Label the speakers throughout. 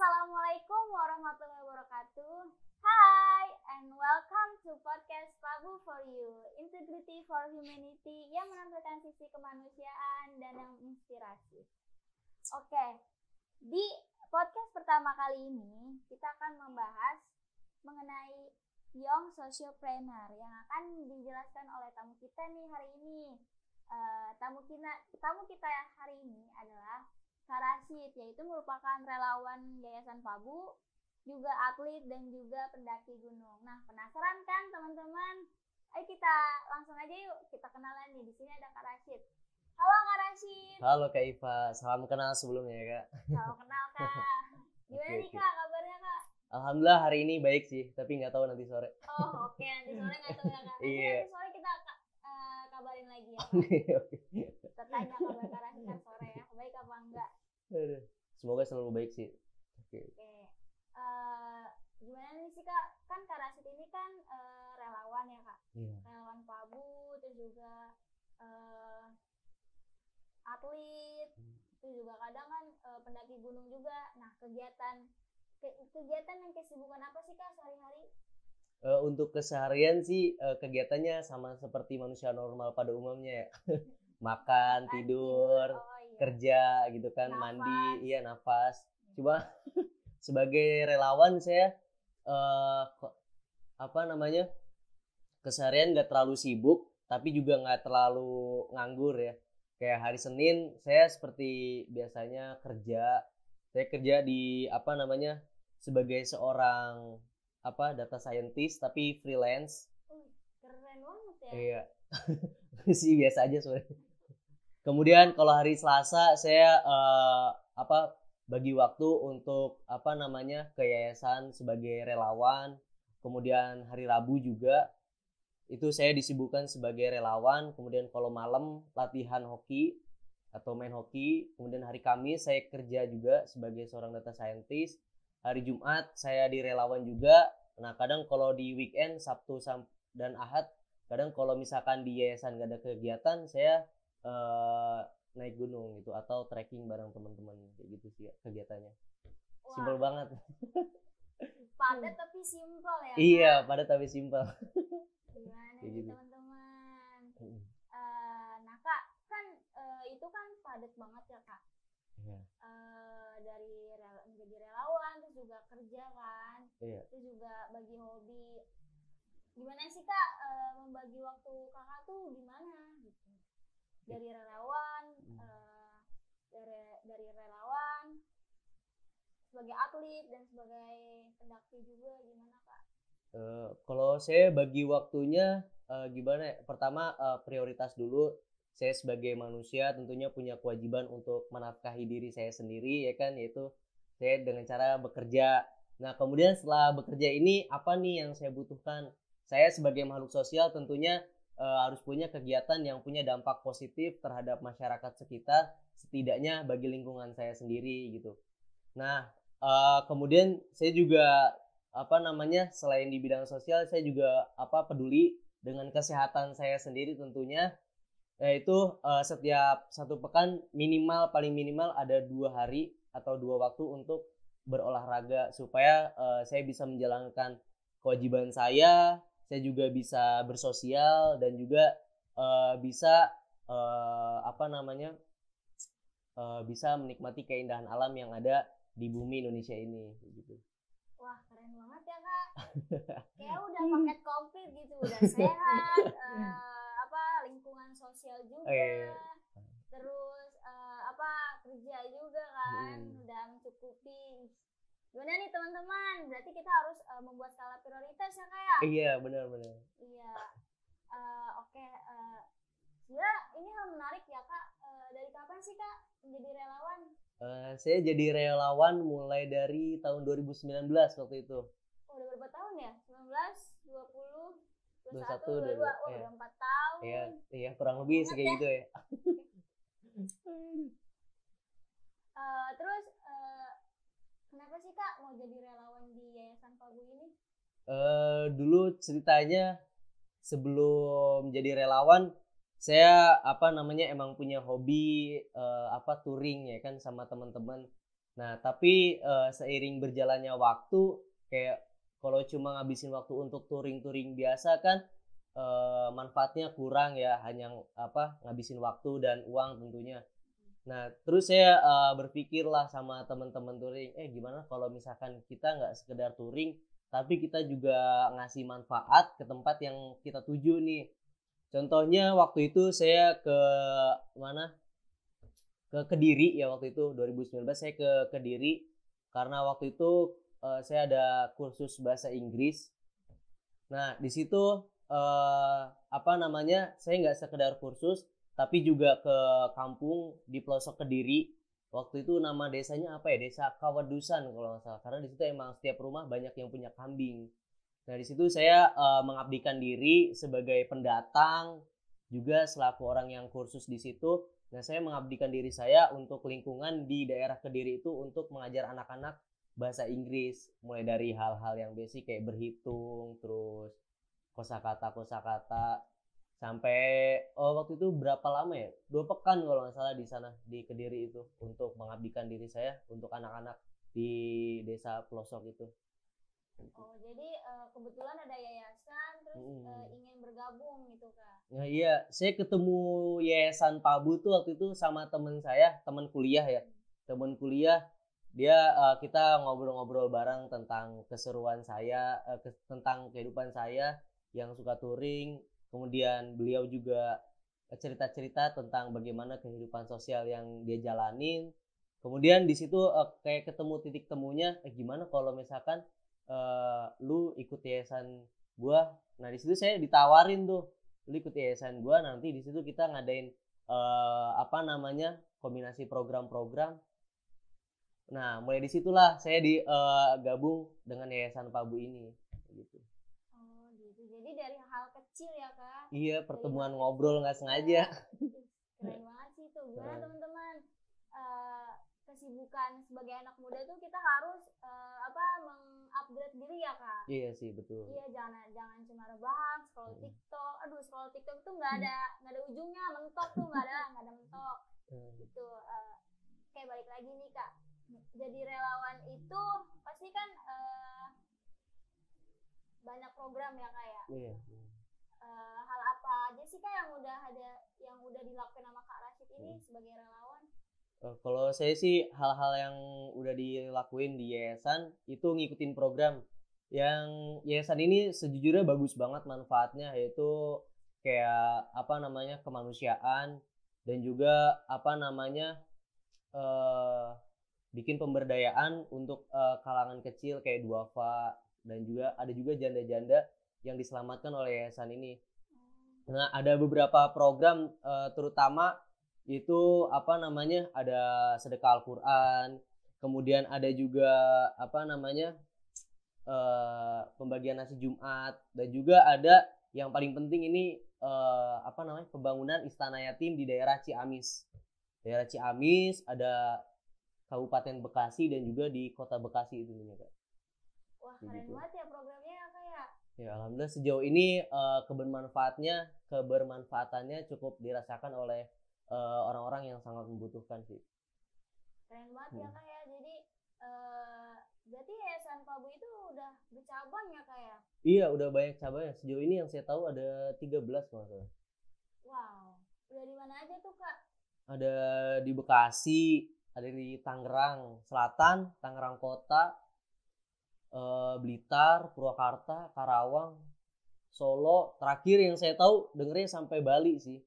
Speaker 1: Assalamualaikum warahmatullahi wabarakatuh. Hai, and welcome to podcast Pabu for You, Integrity for Humanity yang menampilkan sisi kemanusiaan dan yang menginspirasi. Oke, di podcast pertama kali ini kita akan membahas mengenai Young Sociopreneur yang akan dijelaskan oleh tamu kita nih hari ini. Tamu kita hari ini adalah Kak Rashid, yaitu merupakan relawan Yayasan Pabu, juga atlet dan juga pendaki gunung. Nah, penasaran kan teman-teman? Ayo kita langsung aja yuk, kita kenalan nih. Di sini ada Kak Rashid. Halo Kak Rashid.
Speaker 2: Halo Kak Iva, salam kenal sebelumnya ya Kak.
Speaker 1: Salam kenal Kak. Gimana nih Kak kabarnya Kak?
Speaker 2: Alhamdulillah hari ini baik sih, tapi nggak tahu nanti sore.
Speaker 1: Oh oke, nanti sore nggak tahu ya Kak. Nanti sore kita kabarin lagi ya Kak. Kita tanya kabar Kak Rashid kan sore ya, baik apa enggak?
Speaker 2: Semoga selalu baik sih. Oke.
Speaker 1: Gimana nih sih Kak? Kan Kak Rashid ini kan relawan ya Kak. Relawan Pabu, terus juga atlet, terus juga kadang kan pendaki gunung juga. Nah, kegiatan dan kesibukan apa sih Kak sehari-hari?
Speaker 2: Untuk keseharian sih kegiatannya sama seperti manusia normal pada umumnya ya. Makan, tidur, kerja gitu kan, nafas. Mandi, nafas. Cuma sebagai relawan saya keseharian nggak terlalu sibuk, tapi juga nggak terlalu nganggur ya. Kayak hari Senin saya seperti biasanya kerja. Saya kerja di sebagai seorang data scientist tapi freelance.
Speaker 1: Keren banget ya.
Speaker 2: Iya. Sih biasa aja soalnya. Kemudian kalau hari Selasa saya bagi waktu untuk ke yayasan sebagai relawan. Kemudian hari Rabu juga itu saya disibukkan sebagai relawan. Kemudian kalau malam latihan hoki atau main hoki. Kemudian hari Kamis saya kerja juga sebagai seorang data scientist. Hari Jumat saya di relawan juga. Nah kadang kalau di weekend Sabtu dan Ahad, kadang kalau misalkan di yayasan gak ada kegiatan, saya naik gunung gitu atau trekking bareng teman-teman kayak gitu sih ya, kegiatannya. Simpel banget.
Speaker 1: Padat tapi simpel ya.
Speaker 2: Iya, padat tapi simpel.
Speaker 1: Gimana nih gitu. Teman-teman? Nah Kak, kan itu kan padat banget ya Kak. Iya. Dari menjadi relawan, terus juga kerja kan. Iya. Terus juga bagi hobi. Gimana sih Kak membagi waktu Kakak tuh gimana gitu? Dari relawan, dari relawan sebagai atlet dan sebagai pendaki juga gimana Kak?
Speaker 2: Kalau saya bagi waktunya gimana ya? Pertama prioritas dulu. Saya sebagai manusia tentunya punya kewajiban untuk menafkahi diri saya sendiri ya kan, yaitu saya dengan cara bekerja. Nah kemudian setelah bekerja ini apa nih yang saya butuhkan? Saya sebagai makhluk sosial tentunya harus punya kegiatan yang punya dampak positif terhadap masyarakat sekitar, setidaknya bagi lingkungan saya sendiri gitu. Nah kemudian saya juga selain di bidang sosial, saya juga peduli dengan kesehatan saya sendiri tentunya, yaitu setiap satu pekan paling minimal ada 2 hari atau 2 waktu untuk berolahraga supaya saya bisa menjalankan kewajiban saya juga bisa bersosial dan juga bisa bisa menikmati keindahan alam yang ada di bumi Indonesia ini gitu.
Speaker 1: Wah keren banget ya Kak. Kayak udah paket komplit gitu, udah sehat, lingkungan sosial juga, terus kerja juga kan, udah mencukupi. Gimana nih teman-teman? Berarti kita harus membuat skala prioritas ya Kak ya?
Speaker 2: Iya benar.
Speaker 1: Iya. Oke. Sebenarnya ini hal menarik ya Kak. Dari kapan sih Kak menjadi relawan?
Speaker 2: Saya jadi relawan mulai dari tahun 2019 waktu itu.
Speaker 1: Oh udah berapa tahun ya? 19, 20, 21, 22. Oh udah 4 tahun.
Speaker 2: Iya kurang lebih kayak gitu ya.
Speaker 1: Terus kenapa sih Kak mau jadi relawan di Yayasan Pabu ini?
Speaker 2: Dulu ceritanya sebelum jadi relawan saya emang punya hobi touring ya kan sama teman-teman. Nah, tapi seiring berjalannya waktu, kayak kalau cuma ngabisin waktu untuk touring-touring biasa kan manfaatnya kurang ya, hanya ngabisin waktu dan uang tentunya. Nah, terus saya berpikirlah sama teman-teman touring, gimana kalau misalkan kita nggak sekedar touring, tapi kita juga ngasih manfaat ke tempat yang kita tuju nih. Contohnya waktu itu saya ke mana? Ke Kediri ya, waktu itu 2019 saya ke Kediri karena waktu itu saya ada kursus bahasa Inggris. Nah, di situ saya nggak sekedar kursus tapi juga ke kampung di pelosok Kediri. Waktu itu nama desanya apa ya? Desa Kawadusan kalau nggak salah. Karena di situ emang setiap rumah banyak yang punya kambing. Nah, di situ saya mengabdikan diri sebagai pendatang juga selaku orang yang kursus di situ. Nah, saya mengabdikan diri saya untuk lingkungan di daerah Kediri itu untuk mengajar anak-anak bahasa Inggris, mulai dari hal-hal yang basic kayak berhitung, terus kosakata, sampai waktu itu berapa lama ya? 2 pekan kalau nggak salah di sana di Kediri itu untuk mengabdikan diri saya untuk anak-anak di desa pelosok itu.
Speaker 1: Oh, jadi kebetulan ada yayasan terus ingin bergabung gitu, Kak.
Speaker 2: Nah, iya, saya ketemu Yayasan Pabu tuh waktu itu sama teman saya, teman kuliah ya. Teman kuliah, dia kita ngobrol-ngobrol bareng tentang keseruan saya, tentang kehidupan saya yang suka touring. Kemudian beliau juga cerita-cerita tentang bagaimana kehidupan sosial yang dia jalanin. Kemudian di situ kayak ketemu titik temunya, gimana kalau misalkan lu ikut yayasan gua. Nah, di situ saya ditawarin tuh, lu ikut yayasan gua, nanti di situ kita ngadain kombinasi program-program. Nah, mulai disitulah saya gabung dengan Yayasan Pabu ini gitu.
Speaker 1: Oh gitu, jadi dari hal kecil ya, Kak.
Speaker 2: Iya, pertemuan ngobrol nggak sengaja.
Speaker 1: Keren banget sih tuh. Gimana teman-teman, kesibukan sebagai anak muda tuh kita harus mengupgrade diri ya, Kak.
Speaker 2: Iya sih, betul.
Speaker 1: Iya, jangan cuma rebahan scroll TikTok. Aduh, scroll TikTok tuh nggak ada ujungnya, mentok tuh nggak ada mentok. Gitu. Kayak balik lagi nih, Kak. Jadi relawan itu pasti kan banyak program ya, Kak ya.
Speaker 2: Iya.
Speaker 1: Hal apa aja sih, Kak, yang udah dilakukan sama Kak Rashid ini sebagai relawan?
Speaker 2: Kalau saya sih hal-hal yang udah dilakuin di yayasan itu ngikutin program. Yang yayasan ini sejujurnya bagus banget manfaatnya, yaitu kayak kemanusiaan dan juga bikin pemberdayaan untuk kalangan kecil kayak duafa, dan juga ada juga janda-janda yang diselamatkan oleh yayasan ini. Nah, ada beberapa program terutama itu ada sedekah Al-Quran, kemudian ada juga pembagian nasi Jumat, dan juga ada yang paling penting ini pembangunan istana yatim di daerah Ciamis. Daerah Ciamis, ada Kabupaten Bekasi, dan juga di Kota Bekasi itu Kak.
Speaker 1: Wah, keren banget ya programnya ya, Kak ya.
Speaker 2: Ya, alhamdulillah sejauh ini kebermanfaatannya cukup dirasakan oleh orang-orang yang sangat membutuhkan sih.
Speaker 1: Keren banget ya, Kak ya. Jadi berarti Yayasan Pabu itu udah bercabang ya, Kak ya?
Speaker 2: Iya, udah banyak cabangnya. Sejauh ini yang saya tahu ada 13 masalah.
Speaker 1: Wow, udah di mana aja tuh, Kak?
Speaker 2: Ada di Bekasi, ada di Tangerang Selatan, Tangerang Kota, Blitar, Purwakarta, Karawang, Solo. Terakhir yang saya tahu dengernya sampai Bali sih.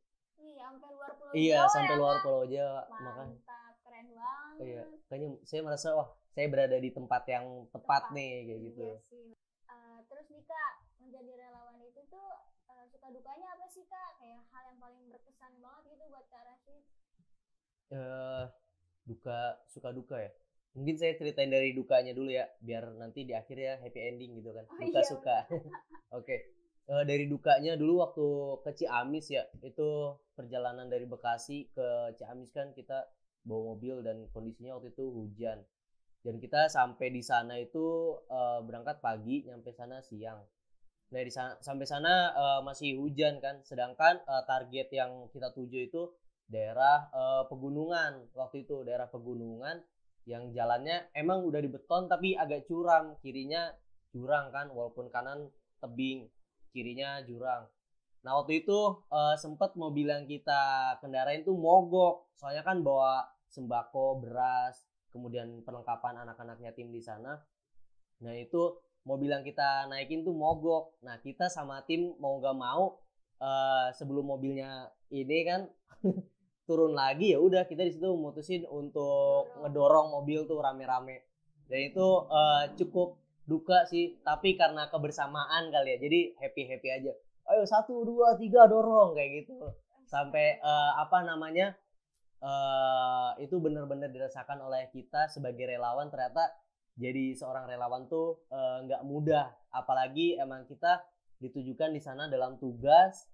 Speaker 1: Sampai luar Pulau
Speaker 2: Iya,
Speaker 1: Jawa
Speaker 2: sampai
Speaker 1: ya,
Speaker 2: luar
Speaker 1: Kak?
Speaker 2: Pulau Jawa.
Speaker 1: Mantap, keren banget.
Speaker 2: Iya, kayaknya saya merasa saya berada di tempat yang tepat nih kayak gitu.
Speaker 1: Iya sih. Terus nih, Kak, menjadi relawan itu tuh suka dukanya apa sih, Kak? Kayak hal yang paling berkesan banget gitu buat Kak Rashid.
Speaker 2: Suka duka ya. Mungkin saya ceritain dari dukanya dulu ya, biar nanti di akhirnya happy ending gitu kan. Duka
Speaker 1: iya,
Speaker 2: suka. Oke. Dari dukanya dulu waktu ke Ciamis ya, itu perjalanan dari Bekasi ke Ciamis kan kita bawa mobil dan kondisinya waktu itu hujan. Dan kita sampai di sana itu berangkat pagi, nyampe sana siang. Nah, sampai sana masih hujan kan, sedangkan target yang kita tuju itu daerah pegunungan waktu itu, daerah pegunungan. yang jalannya emang udah dibeton tapi agak curam, kirinya jurang kan, walaupun kanan tebing, kirinya jurang. Nah waktu itu sempet mobil yang kita kendarain tuh mogok, soalnya kan bawa sembako, beras, kemudian perlengkapan anak-anak yatim di sana. Nah itu mobil yang kita naikin tuh mogok. Nah kita sama tim mau gak mau sebelum mobilnya ini kan turun lagi, ya udah kita di situ mutusin untuk ngedorong mobil tuh rame-rame. Dan itu cukup duka sih, tapi karena kebersamaan kali ya, jadi happy aja. Ayo 1, 2, 3 dorong kayak gitu sampai itu benar-benar dirasakan oleh kita sebagai relawan. Ternyata jadi seorang relawan tuh nggak mudah, apalagi emang kita ditujukan di sana dalam tugas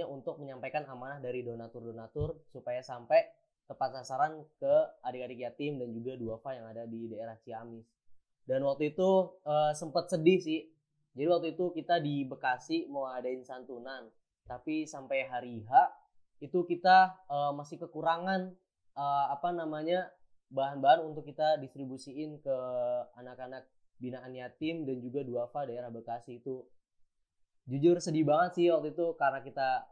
Speaker 2: untuk menyampaikan amanah dari donatur supaya sampai tepat sasaran ke adik-adik yatim dan juga duafa yang ada di daerah Ciamis. Dan waktu itu sempat sedih sih. Jadi waktu itu kita di Bekasi mau adain santunan, tapi sampai hari H itu kita masih kekurangan bahan-bahan untuk kita distribusiin ke anak-anak binaan yatim dan juga duafa daerah Bekasi itu. Jujur sedih banget sih waktu itu karena kita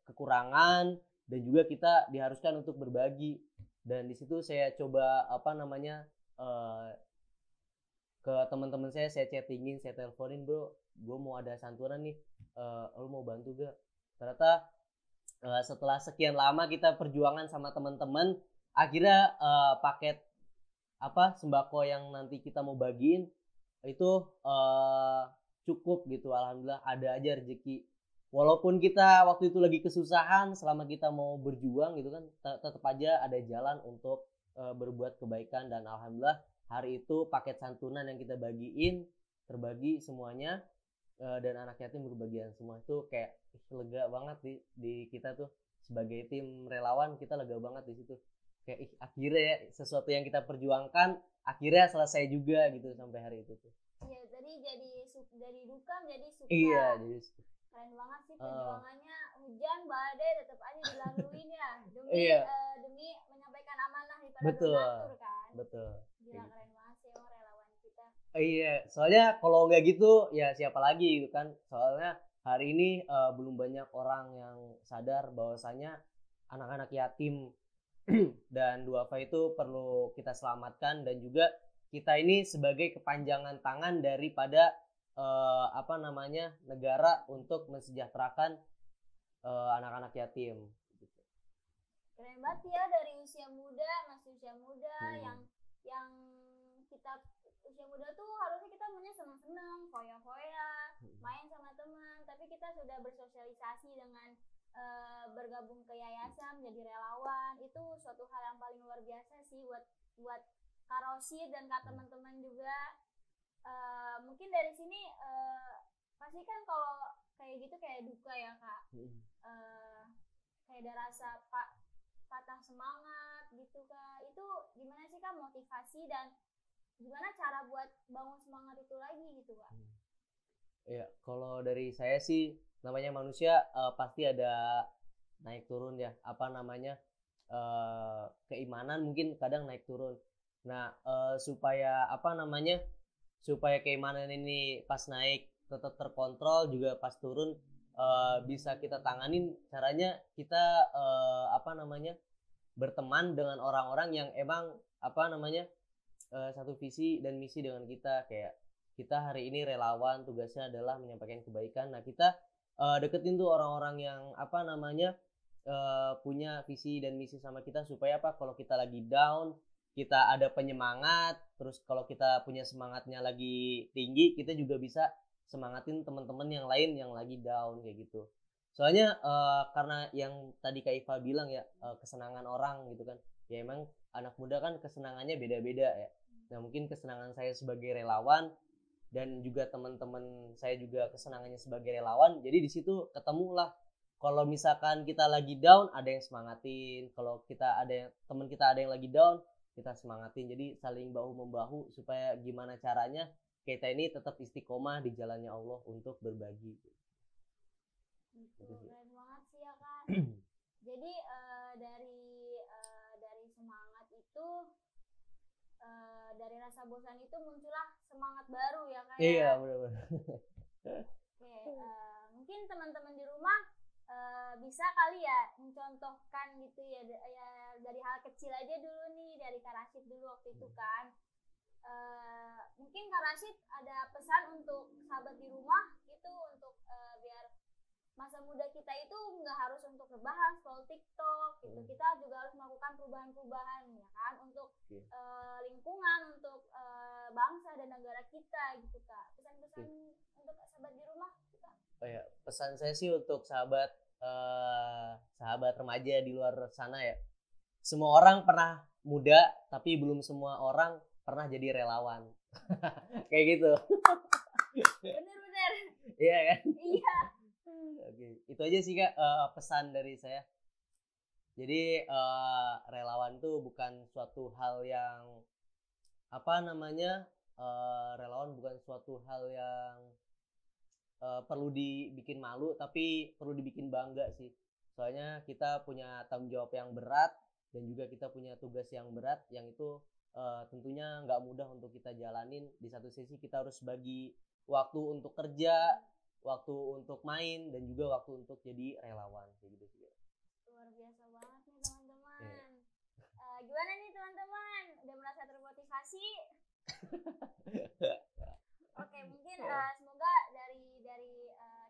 Speaker 2: kekurangan dan juga kita diharuskan untuk berbagi. Dan di situ saya coba ke teman-teman saya chattingin, saya teleponin, bro, gue mau ada santunan nih, lo mau bantu gak? Ternyata setelah sekian lama kita perjuangan sama teman-teman, akhirnya paket sembako yang nanti kita mau bagiin itu cukup gitu. Alhamdulillah ada aja rezeki. Walaupun kita waktu itu lagi kesusahan, selama kita mau berjuang gitu kan, tetap aja ada jalan untuk berbuat kebaikan. Dan alhamdulillah hari itu paket santunan yang kita bagiin terbagi semuanya, dan anak yatim berbagian semua. Itu kayak lega banget di kita tuh sebagai tim relawan, kita lega banget di situ. Kayak akhirnya ya sesuatu yang kita perjuangkan akhirnya selesai juga gitu sampai hari itu tuh.
Speaker 1: Iya, tadi dari duka menjadi suka.
Speaker 2: Iya, jadi
Speaker 1: keren banget sih perjuangannya. Hujan badai tetap aja dilaluin ya demi demi menyampaikan amanah di para donatur kan.
Speaker 2: Betul.
Speaker 1: Gila, keren banget sih emang relawan kita.
Speaker 2: Iya, soalnya kalau nggak gitu ya siapa lagi gitu kan. Soalnya hari ini belum banyak orang yang sadar bahwasanya anak-anak yatim dan duafa itu perlu kita selamatkan, dan juga kita ini sebagai kepanjangan tangan daripada negara untuk mensejahterakan anak-anak yatim.
Speaker 1: Keren banget ya, dari masih usia muda yang kita usia muda tuh harusnya kita maunya senang-senang, foya-foya, main sama teman, tapi kita sudah bersosialisasi dengan bergabung ke yayasan, jadi relawan. Itu suatu hal yang paling luar biasa sih buat Kak Rosid dan Kak teman-teman juga. Mungkin dari sini pasti kan kalau kayak gitu kayak duka ya Kak, kayak ada rasa patah semangat gitu Kak. Itu gimana sih Kak motivasi dan gimana cara buat bangun semangat itu lagi gitu Kak?
Speaker 2: Ya kalau dari saya sih, namanya manusia pasti ada naik turun ya, keimanan mungkin kadang naik turun. Nah supaya supaya keimanan ini pas naik tetap terkontrol, juga pas turun bisa kita tanganin. Caranya kita berteman dengan orang-orang yang emang satu visi dan misi dengan kita. Kayak kita hari ini relawan, tugasnya adalah menyampaikan kebaikan. Nah kita deketin tuh orang-orang yang punya visi dan misi sama kita, supaya kalau kita lagi down kita ada penyemangat. Terus kalau kita punya semangatnya lagi tinggi, kita juga bisa semangatin teman-teman yang lain yang lagi down kayak gitu. Soalnya karena yang tadi Kak Iva bilang ya, kesenangan orang gitu kan, ya emang anak muda kan kesenangannya beda-beda ya. Nah mungkin kesenangan saya sebagai relawan dan juga teman-teman saya juga kesenangannya sebagai relawan, jadi di situ ketemulah. Kalau misalkan kita lagi down, ada yang semangatin. Kalau teman kita ada yang lagi down, kita semangatin. Jadi saling bahu membahu supaya gimana caranya kita ini tetap istiqomah di jalannya Allah untuk berbagi.
Speaker 1: Gitu. Keren banget sih ya Kak. Jadi dari semangat itu rasa bosan itu muncullah semangat baru ya kan
Speaker 2: Iya,
Speaker 1: ya.
Speaker 2: benar-benar.
Speaker 1: Oke, mungkin teman-teman di rumah bisa kali ya mencontohkan gitu ya, ya dari hal kecil aja dulu nih, dari Kak Rashid dulu waktu itu kan. Mungkin Kak Rashid ada pesan untuk sahabat di rumah gitu, untuk biar masa muda kita itu nggak harus untuk rebahan scroll TikTok gitu, kita juga harus melakukan perubahan-perubahan ya kan, untuk lingkungan, untuk bangsa dan negara kita gitu Kak. Pesan-pesan untuk sahabat di rumah kita.
Speaker 2: Oh ya, pesan saya sih untuk sahabat remaja di luar sana ya. Semua orang pernah muda, tapi belum semua orang pernah jadi relawan. Kayak gitu.
Speaker 1: Bener-bener.
Speaker 2: Iya kan?
Speaker 1: Iya.
Speaker 2: Oke, itu aja sih Kak pesan dari saya. Jadi relawan itu bukan suatu hal yang relawan bukan suatu hal yang perlu dibikin malu, tapi perlu dibikin bangga sih. Soalnya kita punya tanggung jawab yang berat dan juga kita punya tugas yang berat, yang itu tentunya nggak mudah untuk kita jalanin. Di satu sisi kita harus bagi waktu untuk kerja, waktu untuk main, dan juga waktu untuk jadi relawan kayak gitu sih.
Speaker 1: Luar biasa banget nih teman-teman. Gimana nih teman-teman? Udah merasa termotivasi? Oke, mungkin semoga dari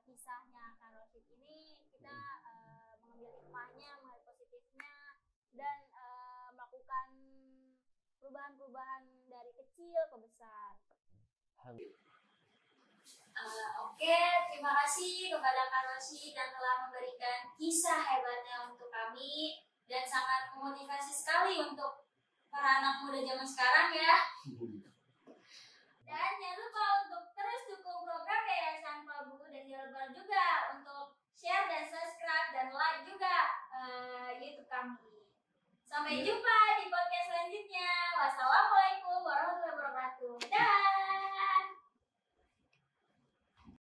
Speaker 1: kisahnya Kak Rashid ini kita mengambil hikmahnya, mengambil positifnya, dan melakukan perubahan-perubahan dari kecil ke besar. Oke, terima kasih kepada Kak Rashid yang telah memberikan kisah hebatnya untuk kami, dan sangat memotivasi sekali untuk para anak muda zaman sekarang ya. Dan jangan lupa untuk terus dukung program Yayasan Pabu dan Hilbal juga, untuk share dan subscribe dan like juga YouTube kami. Sampai jumpa di podcast selanjutnya. Wassalamualaikum.